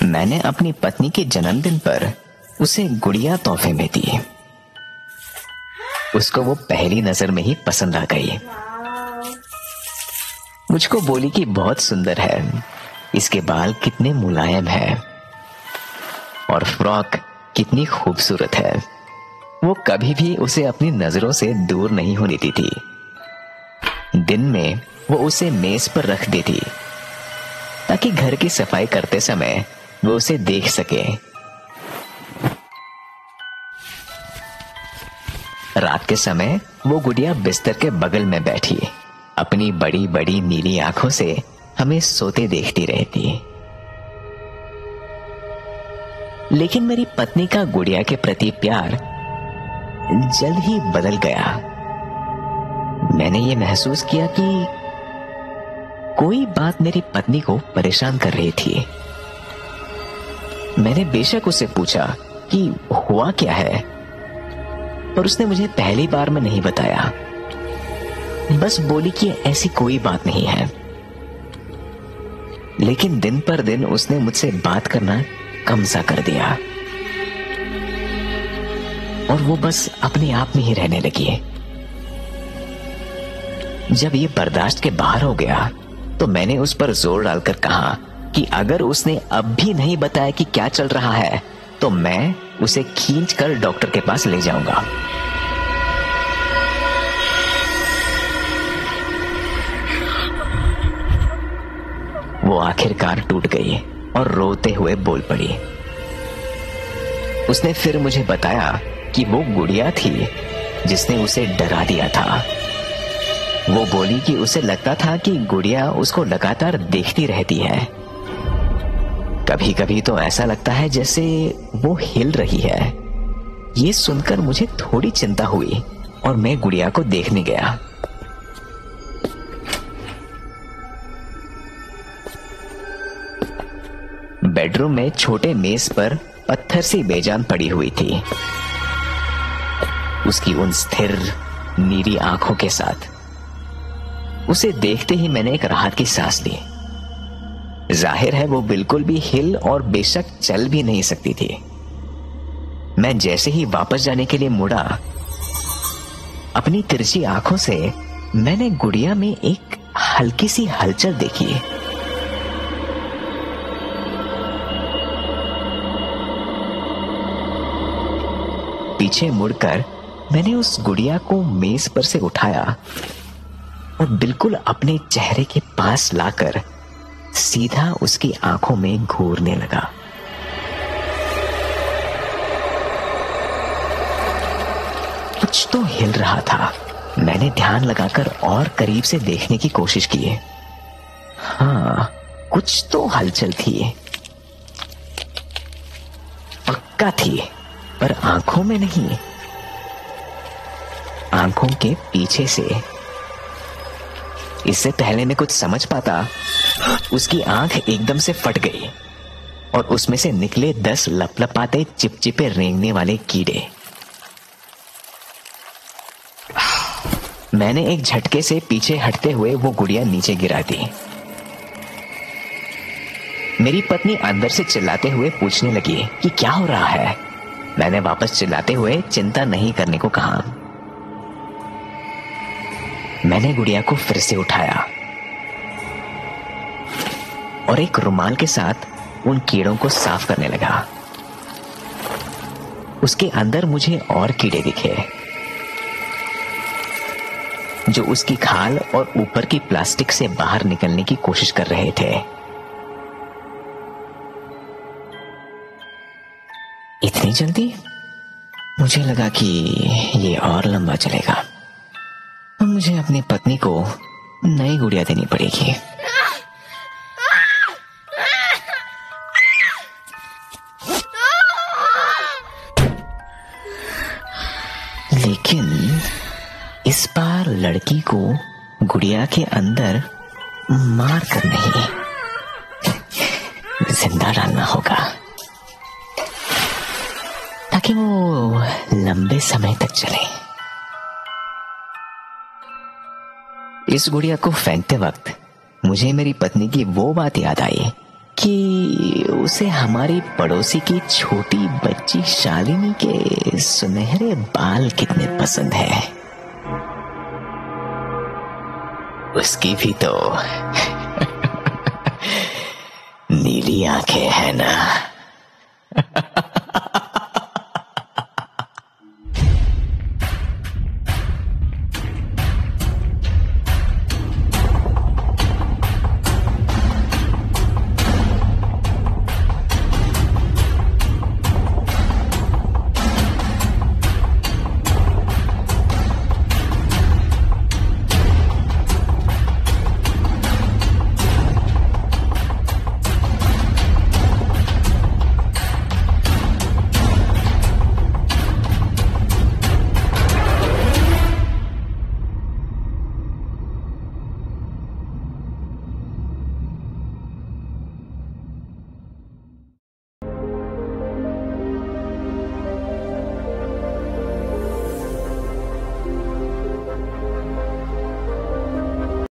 मैंने अपनी पत्नी के जन्मदिन पर उसे गुड़िया तोहफे में दी। उसको वो पहली नजर में ही पसंद आ गई। मुझको बोली कि बहुत सुंदर है, इसके बाल कितने मुलायम है और फ्रॉक कितनी खूबसूरत है। वो कभी भी उसे अपनी नजरों से दूर नहीं होने देती थी। दिन में वो उसे मेज पर रख देती ताकि घर की सफाई करते समय वो उसे देख सके। रात के समय वो गुड़िया बिस्तर के बगल में बैठी अपनी बड़ी बड़ी नीली आंखों से हमें सोते देखती रहती। लेकिन मेरी पत्नी का गुड़िया के प्रति प्यार जल्द ही बदल गया। मैंने ये महसूस किया कि कोई बात मेरी पत्नी को परेशान कर रही थी। मैंने बेशक उससे पूछा कि हुआ क्या है, पर उसने मुझे पहली बार में नहीं बताया। बस बोली कि ऐसी कोई बात नहीं है। लेकिन दिन पर दिन उसने मुझसे बात करना कम सा कर दिया और वो बस अपने आप में ही रहने लगी। जब ये बर्दाश्त के बाहर हो गया तो मैंने उस पर जोर डालकर कहा कि अगर उसने अब भी नहीं बताया कि क्या चल रहा है तो मैं उसे खींचकर डॉक्टर के पास ले जाऊंगा। वो आखिरकार टूट गई और रोते हुए बोल पड़ी। उसने फिर मुझे बताया कि वो गुड़िया थी जिसने उसे डरा दिया था। वो बोली कि उसे लगता था कि गुड़िया उसको लगातार देखती रहती है। कभी कभी तो ऐसा लगता है जैसे वो हिल रही है। ये सुनकर मुझे थोड़ी चिंता हुई और मैं गुड़िया को देखने गया। बेडरूम में छोटे मेज पर पत्थर सी बेजान पड़ी हुई थी, उसकी उन स्थिर नीली आंखों के साथ। उसे देखते ही मैंने एक राहत की सांस ली। जाहिर है वो बिल्कुल भी हिल और बेशक चल भी नहीं सकती थी। मैं जैसे ही वापस जाने के लिए मुड़ा, अपनी तिरछी आंखों से मैंने गुड़िया में एक हल्की सी हलचल देखी। पीछे मुड़कर मैंने उस गुड़िया को मेज पर से उठाया और बिल्कुल अपने चेहरे के पास लाकर सीधा उसकी आंखों में घूरने लगा। कुछ तो हिल रहा था। मैंने ध्यान लगाकर और करीब से देखने की कोशिश की। हाँ, कुछ तो हलचल थी, पक्का थी, पर आंखों में नहीं, आंखों के पीछे से। इससे पहले मैं कुछ समझ पाता, उसकी आंख एकदम से फट गई और उसमें से निकले 10 लपलपाते चिपचिपे रेंगने वाले कीड़े। मैंने एक झटके से पीछे हटते हुए वो गुड़िया नीचे गिरा दी। मेरी पत्नी अंदर से चिल्लाते हुए पूछने लगी कि क्या हो रहा है। मैंने वापस चिल्लाते हुए चिंता नहीं करने को कहा। मैंने गुड़िया को फिर से उठाया और एक रुमाल के साथ उन कीड़ों को साफ करने लगा। उसके अंदर मुझे और कीड़े दिखे जो उसकी खाल और ऊपर की प्लास्टिक से बाहर निकलने की कोशिश कर रहे थे। इतनी जल्दी? मुझे लगा कि ये और लंबा चलेगा। अब मुझे अपनी पत्नी को नई गुड़िया देनी पड़ेगी। लेकिन इस बार लड़की को गुड़िया के अंदर मार कर नहीं, जिंदा डालना होगा ताकि वो लंबे समय तक चले। इस गुड़िया को फेंकते वक्त मुझे मेरी पत्नी की वो बात याद आई कि उसे हमारी पड़ोसी की छोटी बच्ची शालिनी के सुनहरे बाल कितने पसंद है। उसकी भी तो नीली आंखें हैं ना।